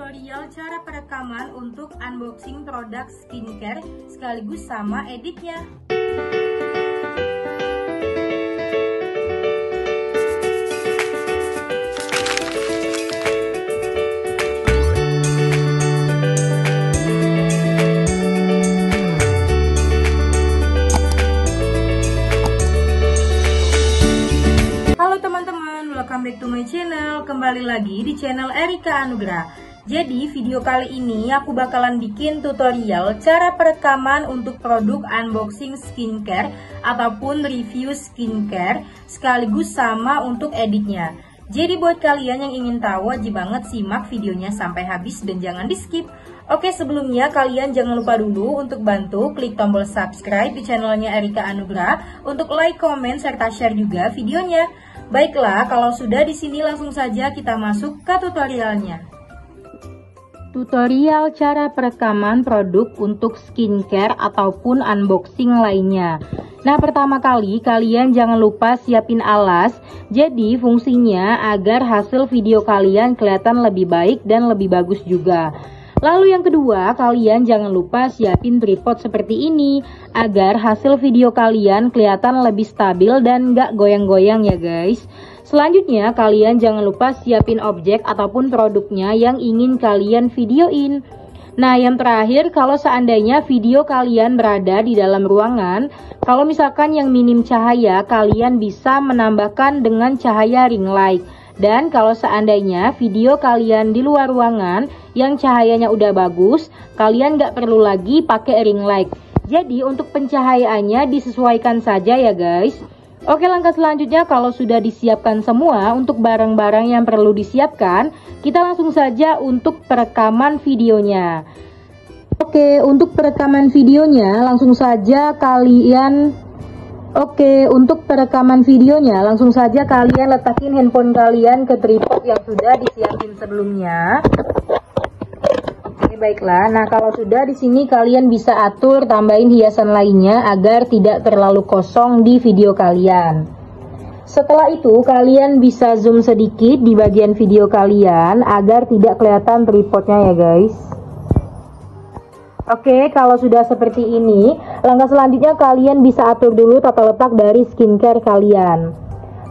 tutorial cara perekaman untuk unboxing produk skincare sekaligus sama editnya. Welcome back to my channel. Kembali lagi di channel Erika Anugrah. Jadi video kali ini aku bakalan bikin tutorial cara perekaman untuk produk unboxing skincare ataupun review skincare sekaligus sama untuk editnya. Jadi buat kalian yang ingin tahu wajib banget simak videonya sampai habis dan jangan di skip. Oke, sebelumnya kalian jangan lupa dulu untuk bantu klik tombol subscribe di channelnya Erika Anugrah, untuk like, komen, serta share juga videonya. Baiklah, kalau sudah di sini langsung saja kita masuk ke tutorialnya. Tutorial cara perekaman produk untuk skincare ataupun unboxing lainnya. Nah, pertama kali kalian jangan lupa siapin alas. Jadi fungsinya agar hasil video kalian kelihatan lebih baik dan lebih bagus juga. Lalu yang kedua, kalian jangan lupa siapin tripod seperti ini agar hasil video kalian kelihatan lebih stabil dan nggak goyang-goyang ya guys. Selanjutnya, kalian jangan lupa siapin objek ataupun produknya yang ingin kalian videoin. Nah, yang terakhir, kalau seandainya video kalian berada di dalam ruangan, kalau misalkan yang minim cahaya, kalian bisa menambahkan dengan cahaya ring light. Dan kalau seandainya video kalian di luar ruangan yang cahayanya udah bagus, kalian nggak perlu lagi pakai ring light. Jadi untuk pencahayaannya disesuaikan saja ya guys. Oke, langkah selanjutnya kalau sudah disiapkan semua untuk barang-barang yang perlu disiapkan, kita langsung saja untuk perekaman videonya. Oke, untuk perekaman videonya langsung saja kalian letakin handphone kalian ke tripod yang sudah disiapin sebelumnya. Oke, baiklah. Nah, kalau sudah di sini kalian bisa atur tambahin hiasan lainnya agar tidak terlalu kosong di video kalian. Setelah itu kalian bisa zoom sedikit di bagian video kalian agar tidak kelihatan tripodnya ya guys. Oke, kalau sudah seperti ini, langkah selanjutnya kalian bisa atur dulu tata letak dari skincare kalian.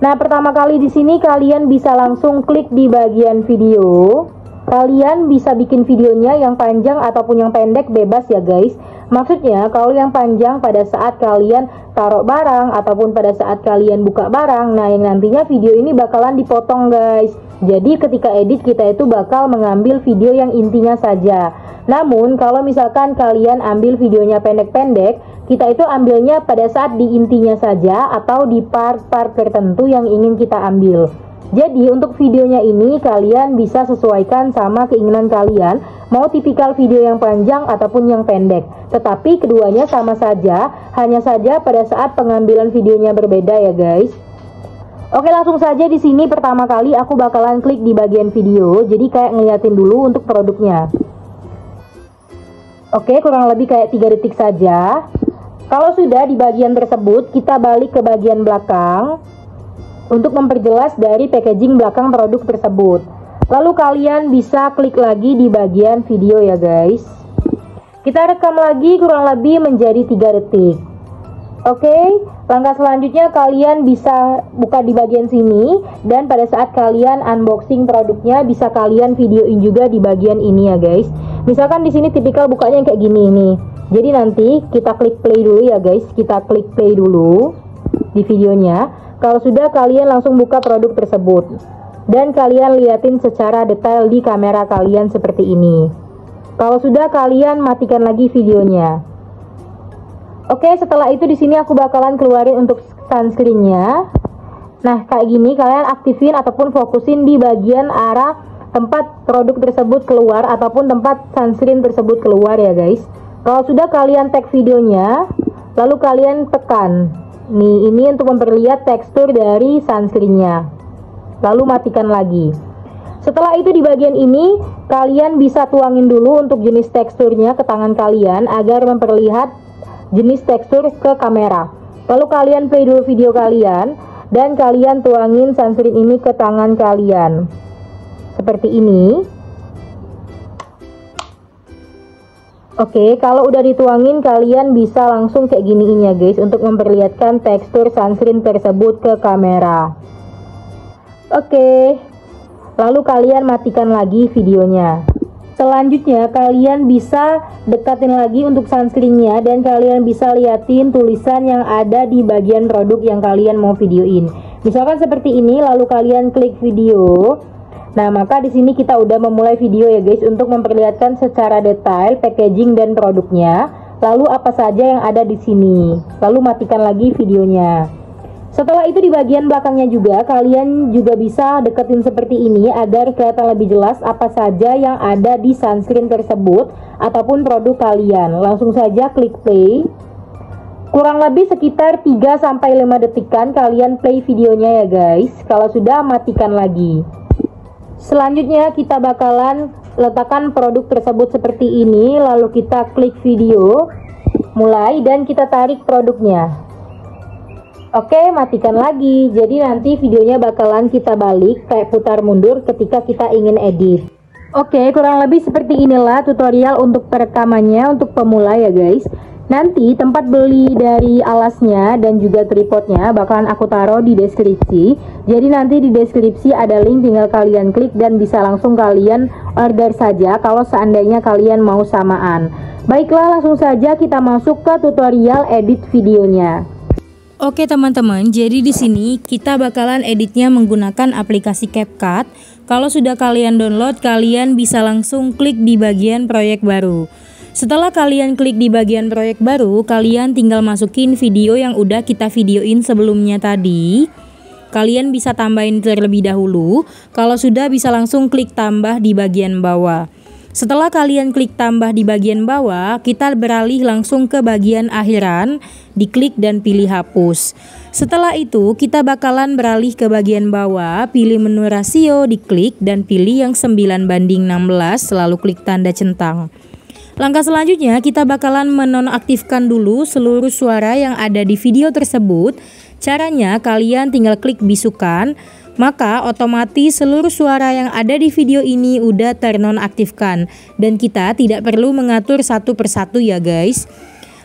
Nah, pertama kali di sini kalian bisa langsung klik di bagian video. Kalian bisa bikin videonya yang panjang ataupun yang pendek, bebas ya guys. Maksudnya kalau yang panjang pada saat kalian taruh barang ataupun pada saat kalian buka barang, nah yang nantinya video ini bakalan dipotong guys. Jadi ketika edit kita itu bakal mengambil video yang intinya saja. Namun kalau misalkan kalian ambil videonya pendek-pendek, kita itu ambilnya pada saat di intinya saja atau di part-part tertentu yang ingin kita ambil. Jadi untuk videonya ini kalian bisa sesuaikan sama keinginan kalian, mau tipikal video yang panjang ataupun yang pendek. Tetapi keduanya sama saja, hanya saja pada saat pengambilan videonya berbeda ya guys. Oke, langsung saja di sini pertama kali aku bakalan klik di bagian video, jadi kayak ngeliatin dulu untuk produknya. Oke, kurang lebih kayak 3 detik saja. Kalau sudah di bagian tersebut, kita balik ke bagian belakang untuk memperjelas dari packaging belakang produk tersebut. Lalu kalian bisa klik lagi di bagian video ya guys. Kita rekam lagi kurang lebih menjadi 3 detik. Oke, langkah selanjutnya kalian bisa buka di bagian sini, dan pada saat kalian unboxing produknya bisa kalian videoin juga di bagian ini ya guys. Misalkan di sini tipikal bukanya yang kayak gini nih. Jadi nanti kita klik play dulu ya guys. Kita klik play dulu di videonya. Kalau sudah, kalian langsung buka produk tersebut dan kalian liatin secara detail di kamera kalian seperti ini. Kalau sudah, kalian matikan lagi videonya. Oke, setelah itu di sini aku bakalan keluarin untuk sunscreennya. Nah, kayak gini kalian aktifin ataupun fokusin di bagian arah tempat produk tersebut keluar ataupun tempat sunscreen tersebut keluar ya guys. Kalau sudah, kalian tag videonya, lalu kalian tekan. Nih, ini untuk memperlihat tekstur dari sunscreennya. Lalu matikan lagi. Setelah itu di bagian ini, kalian bisa tuangin dulu untuk jenis teksturnya ke tangan kalian agar memperlihat jenis tekstur ke kamera. Lalu kalian play dulu video kalian dan kalian tuangin sunscreen ini ke tangan kalian. Seperti ini. Oke, kalau udah dituangin kalian bisa langsung kayak giniin ya guys, untuk memperlihatkan tekstur sunscreen tersebut ke kamera. Oke, lalu kalian matikan lagi videonya. Selanjutnya kalian bisa dekatin lagi untuk sunscreennya, dan kalian bisa liatin tulisan yang ada di bagian produk yang kalian mau videoin. Misalkan seperti ini, lalu kalian klik video. Nah, maka di sini kita udah memulai video ya guys, untuk memperlihatkan secara detail packaging dan produknya, lalu apa saja yang ada di sini. Lalu matikan lagi videonya. Setelah itu di bagian belakangnya juga kalian juga bisa deketin seperti ini agar kelihatan lebih jelas apa saja yang ada di sunscreen tersebut ataupun produk kalian. Langsung saja klik play. Kurang lebih sekitar 3-5 detikan kalian play videonya ya guys. Kalau sudah, matikan lagi. Selanjutnya kita bakalan letakkan produk tersebut seperti ini, lalu kita klik video, mulai, dan kita tarik produknya. Oke, matikan lagi. Jadi nanti videonya bakalan kita balik, kayak putar mundur ketika kita ingin edit. Oke, kurang lebih seperti inilah tutorial untuk perekamannya untuk pemula ya guys. Nanti tempat beli dari alasnya dan juga tripodnya bakalan aku taruh di deskripsi. Jadi nanti di deskripsi ada link, tinggal kalian klik dan bisa langsung kalian order saja kalau seandainya kalian mau samaan. Baiklah, langsung saja kita masuk ke tutorial edit videonya. Oke teman-teman, jadi di sini kita bakalan editnya menggunakan aplikasi CapCut. Kalau sudah kalian download, kalian bisa langsung klik di bagian proyek baru. Setelah kalian klik di bagian proyek baru, kalian tinggal masukin video yang udah kita videoin sebelumnya tadi. Kalian bisa tambahin terlebih dahulu. Kalau sudah, bisa langsung klik tambah di bagian bawah. Setelah kalian klik tambah di bagian bawah, kita beralih langsung ke bagian akhiran, diklik dan pilih hapus. Setelah itu, kita bakalan beralih ke bagian bawah, pilih menu rasio, diklik dan pilih yang 9:16, lalu klik tanda centang. Langkah selanjutnya kita bakalan menonaktifkan dulu seluruh suara yang ada di video tersebut. Caranya kalian tinggal klik bisukan, maka otomatis seluruh suara yang ada di video ini udah ternonaktifkan dan kita tidak perlu mengatur satu persatu ya guys.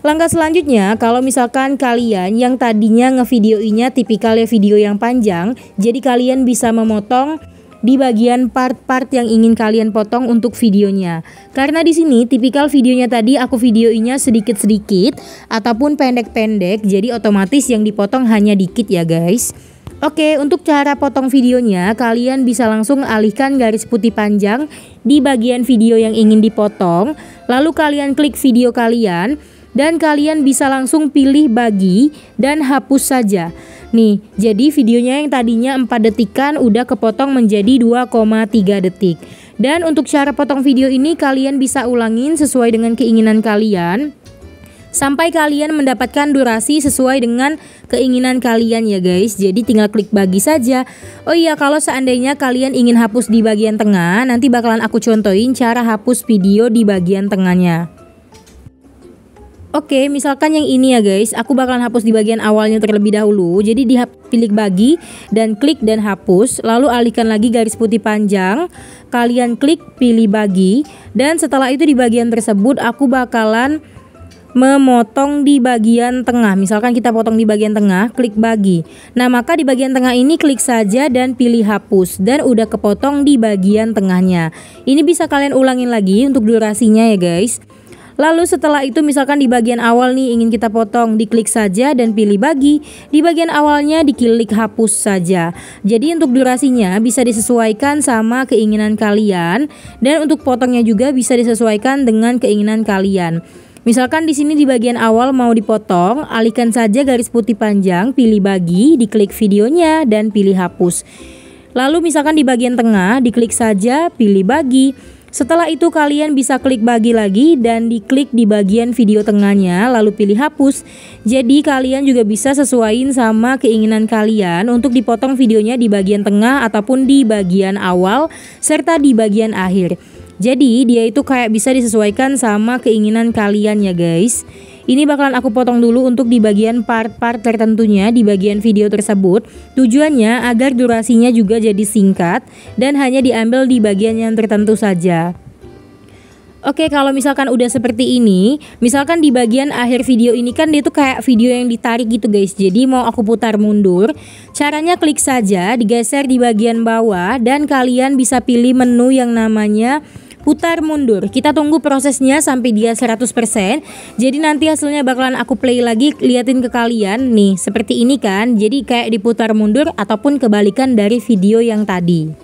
Langkah selanjutnya, kalau misalkan kalian yang tadinya ngevideoinnya tipikal video yang panjang, jadi kalian bisa memotong di bagian part-part yang ingin kalian potong untuk videonya. Karena di sini tipikal videonya tadi aku videoinnya sedikit-sedikit ataupun pendek-pendek, jadi otomatis yang dipotong hanya dikit ya guys. Oke, untuk cara potong videonya, kalian bisa langsung alihkan garis putih panjang di bagian video yang ingin dipotong, lalu kalian klik video kalian dan kalian bisa langsung pilih bagi dan hapus saja. Nih, jadi videonya yang tadinya 4 detikan udah kepotong menjadi 2,3 detik. Dan untuk cara potong video ini kalian bisa ulangin sesuai dengan keinginan kalian sampai kalian mendapatkan durasi sesuai dengan keinginan kalian ya guys. Jadi tinggal klik bagi saja. Oh iya, kalau seandainya kalian ingin hapus di bagian tengah, nanti bakalan aku contohin cara hapus video di bagian tengahnya. Oke, misalkan yang ini ya guys, aku bakalan hapus di bagian awalnya terlebih dahulu. Jadi pilih bagi dan klik dan hapus, lalu alihkan lagi garis putih panjang. Kalian klik pilih bagi, dan setelah itu di bagian tersebut aku bakalan memotong di bagian tengah. Misalkan kita potong di bagian tengah, klik bagi. Nah, maka di bagian tengah ini klik saja dan pilih hapus, dan udah kepotong di bagian tengahnya. Ini bisa kalian ulangin lagi untuk durasinya ya guys. Lalu setelah itu misalkan di bagian awal nih ingin kita potong, diklik saja dan pilih bagi. Di bagian awalnya diklik hapus saja. Jadi untuk durasinya bisa disesuaikan sama keinginan kalian, dan untuk potongnya juga bisa disesuaikan dengan keinginan kalian. Misalkan di sini di bagian awal mau dipotong, alihkan saja garis putih panjang, pilih bagi, diklik videonya dan pilih hapus. Lalu misalkan di bagian tengah diklik saja, pilih bagi. Setelah itu kalian bisa klik bagi lagi dan diklik di bagian video tengahnya, lalu pilih hapus. Jadi kalian juga bisa sesuaiin sama keinginan kalian untuk dipotong videonya di bagian tengah ataupun di bagian awal serta di bagian akhir. Jadi dia itu kayak bisa disesuaikan sama keinginan kalian ya guys. Ini bakalan aku potong dulu untuk di bagian part-part tertentunya di bagian video tersebut. Tujuannya agar durasinya juga jadi singkat dan hanya diambil di bagian yang tertentu saja. Oke, kalau misalkan udah seperti ini, misalkan di bagian akhir video ini kan dia tuh kayak video yang ditarik gitu guys. Jadi mau aku putar mundur, caranya klik saja, digeser di bagian bawah dan kalian bisa pilih menu yang namanya putar mundur. Kita tunggu prosesnya sampai dia 100%. Jadi nanti hasilnya bakalan aku play lagi, liatin ke kalian. Nih, seperti ini kan. Jadi kayak diputar mundur ataupun kebalikan dari video yang tadi.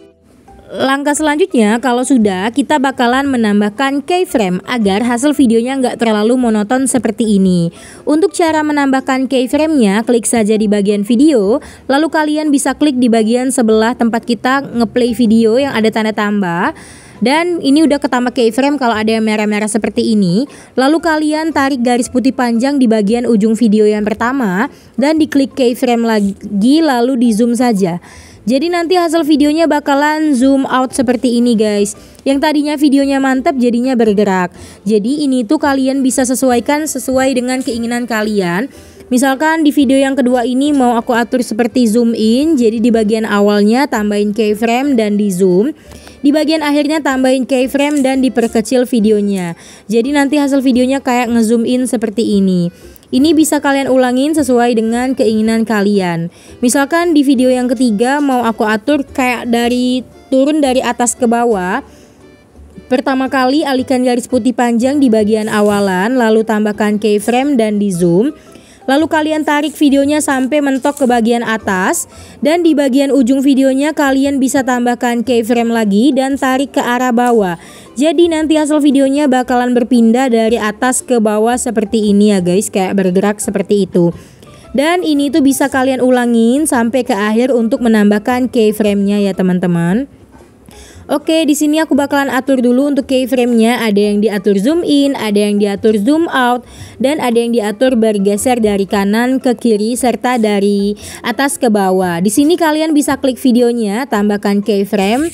Langkah selanjutnya, kalau sudah, kita bakalan menambahkan keyframe agar hasil videonya nggak terlalu monoton seperti ini. Untuk cara menambahkan keyframe-nya, klik saja di bagian video, lalu kalian bisa klik di bagian sebelah tempat kita ngeplay video yang ada tanda tambah. Dan ini udah ketambah keyframe kalau ada yang merah-merah seperti ini. Lalu kalian tarik garis putih panjang di bagian ujung video yang pertama dan diklik keyframe lagi, lalu di zoom saja. Jadi nanti hasil videonya bakalan zoom out seperti ini guys. Yang tadinya videonya mantap jadinya bergerak. Jadi ini tuh kalian bisa sesuaikan sesuai dengan keinginan kalian. Misalkan di video yang kedua ini mau aku atur seperti zoom in. Jadi di bagian awalnya tambahin keyframe dan di zoom. Di bagian akhirnya tambahin keyframe dan diperkecil videonya. Jadi nanti hasil videonya kayak ngezoom in seperti ini. Ini bisa kalian ulangin sesuai dengan keinginan kalian. Misalkan di video yang ketiga mau aku atur kayak turun dari atas ke bawah. Pertama kali alihkan garis putih panjang di bagian awalan, lalu tambahkan keyframe dan di zoom. Lalu kalian tarik videonya sampai mentok ke bagian atas. Dan di bagian ujung videonya kalian bisa tambahkan keyframe lagi dan tarik ke arah bawah. Jadi nanti hasil videonya bakalan berpindah dari atas ke bawah seperti ini ya guys. Kayak bergerak seperti itu. Dan ini tuh bisa kalian ulangin sampai ke akhir untuk menambahkan keyframe-nya ya teman-teman. Oke, di sini aku bakalan atur dulu untuk keyframe-nya. Ada yang diatur zoom in, ada yang diatur zoom out, dan ada yang diatur bergeser dari kanan ke kiri serta dari atas ke bawah. Di sini kalian bisa klik videonya, tambahkan keyframe.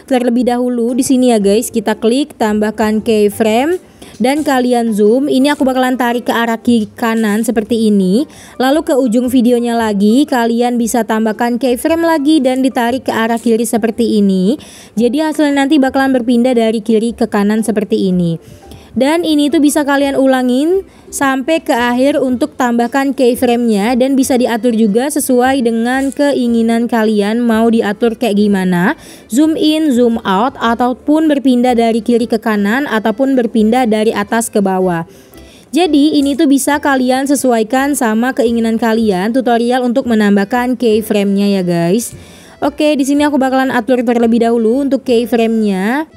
Terlebih dahulu di sini ya guys, kita klik tambahkan keyframe. Dan kalian zoom, ini aku bakalan tarik ke arah kiri kanan seperti ini. Lalu ke ujung videonya lagi, kalian bisa tambahkan keyframe lagi dan ditarik ke arah kiri seperti ini. Jadi hasilnya nanti bakalan berpindah dari kiri ke kanan seperti ini. Dan ini tuh bisa kalian ulangin sampai ke akhir untuk tambahkan keyframe-nya. Dan bisa diatur juga sesuai dengan keinginan kalian mau diatur kayak gimana. Zoom in, zoom out, ataupun berpindah dari kiri ke kanan, ataupun berpindah dari atas ke bawah. Jadi ini tuh bisa kalian sesuaikan sama keinginan kalian. Tutorial untuk menambahkan keyframe-nya ya guys. Oke, di sini aku bakalan atur terlebih dahulu untuk keyframe-nya.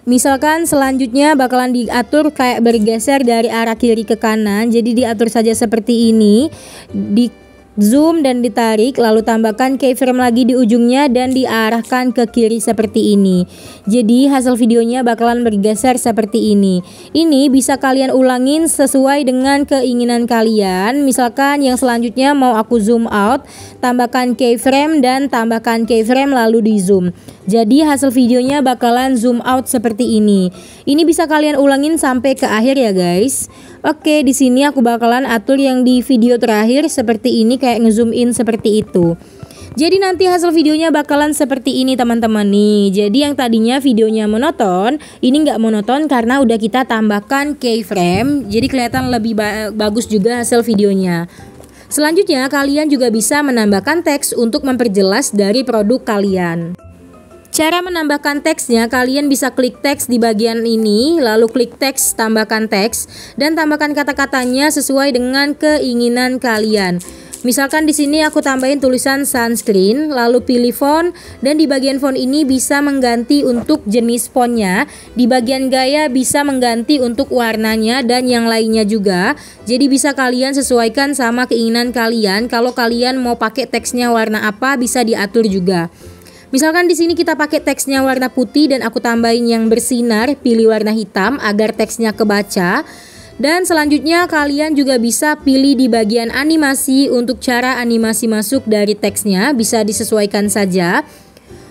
Misalkan selanjutnya bakalan diatur kayak bergeser dari arah kiri ke kanan. Jadi diatur saja seperti ini. Di zoom dan ditarik, lalu tambahkan keyframe lagi di ujungnya dan diarahkan ke kiri seperti ini. Jadi hasil videonya bakalan bergeser seperti ini. Ini bisa kalian ulangin sesuai dengan keinginan kalian. Misalkan yang selanjutnya mau aku zoom out, tambahkan keyframe dan tambahkan keyframe lalu di zoom. Jadi hasil videonya bakalan zoom out seperti ini. Ini bisa kalian ulangin sampai ke akhir ya guys. Oke, di sini aku bakalan atur yang di video terakhir seperti ini, kayak ngezoom in seperti itu. Jadi nanti hasil videonya bakalan seperti ini teman-teman nih. Jadi yang tadinya videonya monoton, ini nggak monoton karena udah kita tambahkan keyframe. Jadi kelihatan lebih bagus juga hasil videonya. Selanjutnya kalian juga bisa menambahkan teks untuk memperjelas dari produk kalian. Cara menambahkan teksnya, kalian bisa klik teks di bagian ini, lalu klik teks, tambahkan teks, dan tambahkan kata-katanya sesuai dengan keinginan kalian. Misalkan di sini aku tambahin tulisan sunscreen, lalu pilih font, dan di bagian font ini bisa mengganti untuk jenis fontnya. Di bagian gaya bisa mengganti untuk warnanya dan yang lainnya juga. Jadi bisa kalian sesuaikan sama keinginan kalian. Kalau kalian mau pakai teksnya warna apa, bisa diatur juga. Misalkan di sini kita pakai teksnya warna putih dan aku tambahin yang bersinar, pilih warna hitam agar teksnya kebaca. Dan selanjutnya kalian juga bisa pilih di bagian animasi untuk cara animasi masuk dari teksnya, bisa disesuaikan saja.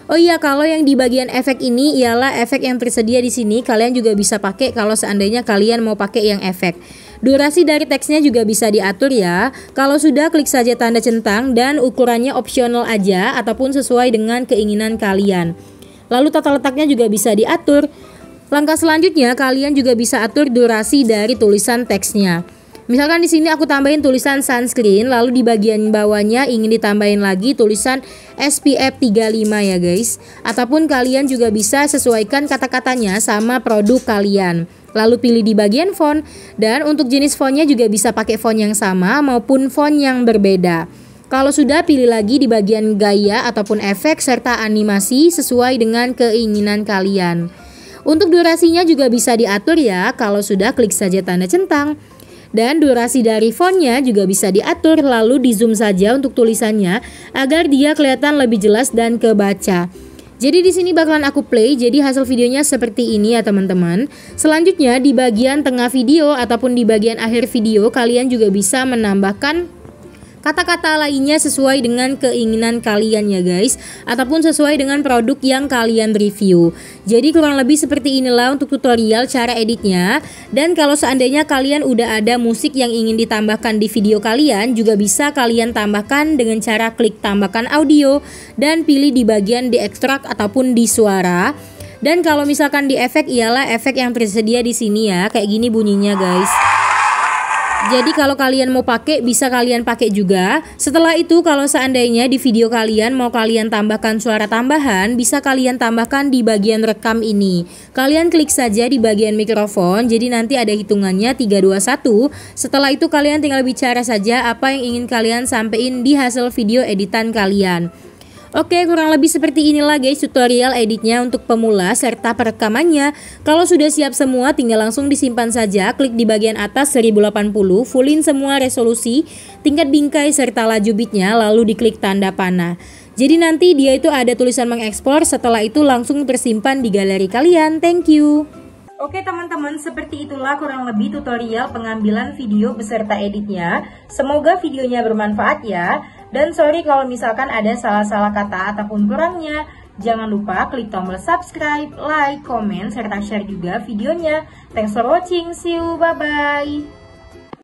Oh iya, kalau yang di bagian efek ini ialah efek yang tersedia di sini, kalian juga bisa pakai kalau seandainya kalian mau pakai yang efek. Durasi dari teksnya juga bisa diatur ya. Kalau sudah, klik saja tanda centang dan ukurannya opsional aja ataupun sesuai dengan keinginan kalian. Lalu tata letaknya juga bisa diatur. Langkah selanjutnya, kalian juga bisa atur durasi dari tulisan teksnya. Misalkan di sini aku tambahin tulisan sunscreen, lalu di bagian bawahnya ingin ditambahin lagi tulisan SPF 35 ya guys. Ataupun kalian juga bisa sesuaikan kata-katanya sama produk kalian. Lalu pilih di bagian font, dan untuk jenis fontnya juga bisa pakai font yang sama maupun font yang berbeda. Kalau sudah, pilih lagi di bagian gaya ataupun efek serta animasi sesuai dengan keinginan kalian. Untuk durasinya juga bisa diatur ya, kalau sudah klik saja tanda centang. Dan durasi dari fontnya juga bisa diatur, lalu di zoom saja untuk tulisannya agar dia kelihatan lebih jelas dan kebaca. Jadi di sini bakalan aku play, jadi hasil videonya seperti ini ya teman-teman. Selanjutnya di bagian tengah video ataupun di bagian akhir video kalian juga bisa menambahkan kata-kata lainnya sesuai dengan keinginan kalian ya guys, ataupun sesuai dengan produk yang kalian review. Jadi kurang lebih seperti inilah untuk tutorial cara editnya. Dan kalau seandainya kalian udah ada musik yang ingin ditambahkan di video kalian, juga bisa kalian tambahkan dengan cara klik tambahkan audio dan pilih di bagian di ekstrak ataupun di suara. Dan kalau misalkan di efek, ialah efek yang tersedia di sini ya, kayak gini bunyinya guys. Jadi kalau kalian mau pakai, bisa kalian pakai juga. Setelah itu kalau seandainya di video kalian mau kalian tambahkan suara tambahan, bisa kalian tambahkan di bagian rekam ini. Kalian klik saja di bagian mikrofon, jadi nanti ada hitungannya 3, 2, 1. Setelah itu kalian tinggal bicara saja apa yang ingin kalian sampaikan di hasil video editan kalian. Oke, kurang lebih seperti inilah guys tutorial editnya untuk pemula serta perekamannya. Kalau sudah siap semua, tinggal langsung disimpan saja. Klik di bagian atas 1080, fullin semua resolusi, tingkat bingkai serta laju bitnya, lalu diklik tanda panah. Jadi nanti dia itu ada tulisan mengekspor, setelah itu langsung tersimpan di galeri kalian. Thank you. Oke teman-teman, seperti itulah kurang lebih tutorial pengambilan video beserta editnya. Semoga videonya bermanfaat ya. Dan sorry kalau misalkan ada salah-salah kata ataupun kurangnya. Jangan lupa klik tombol subscribe, like, comment, serta share juga videonya. Thanks for watching, see you, bye-bye.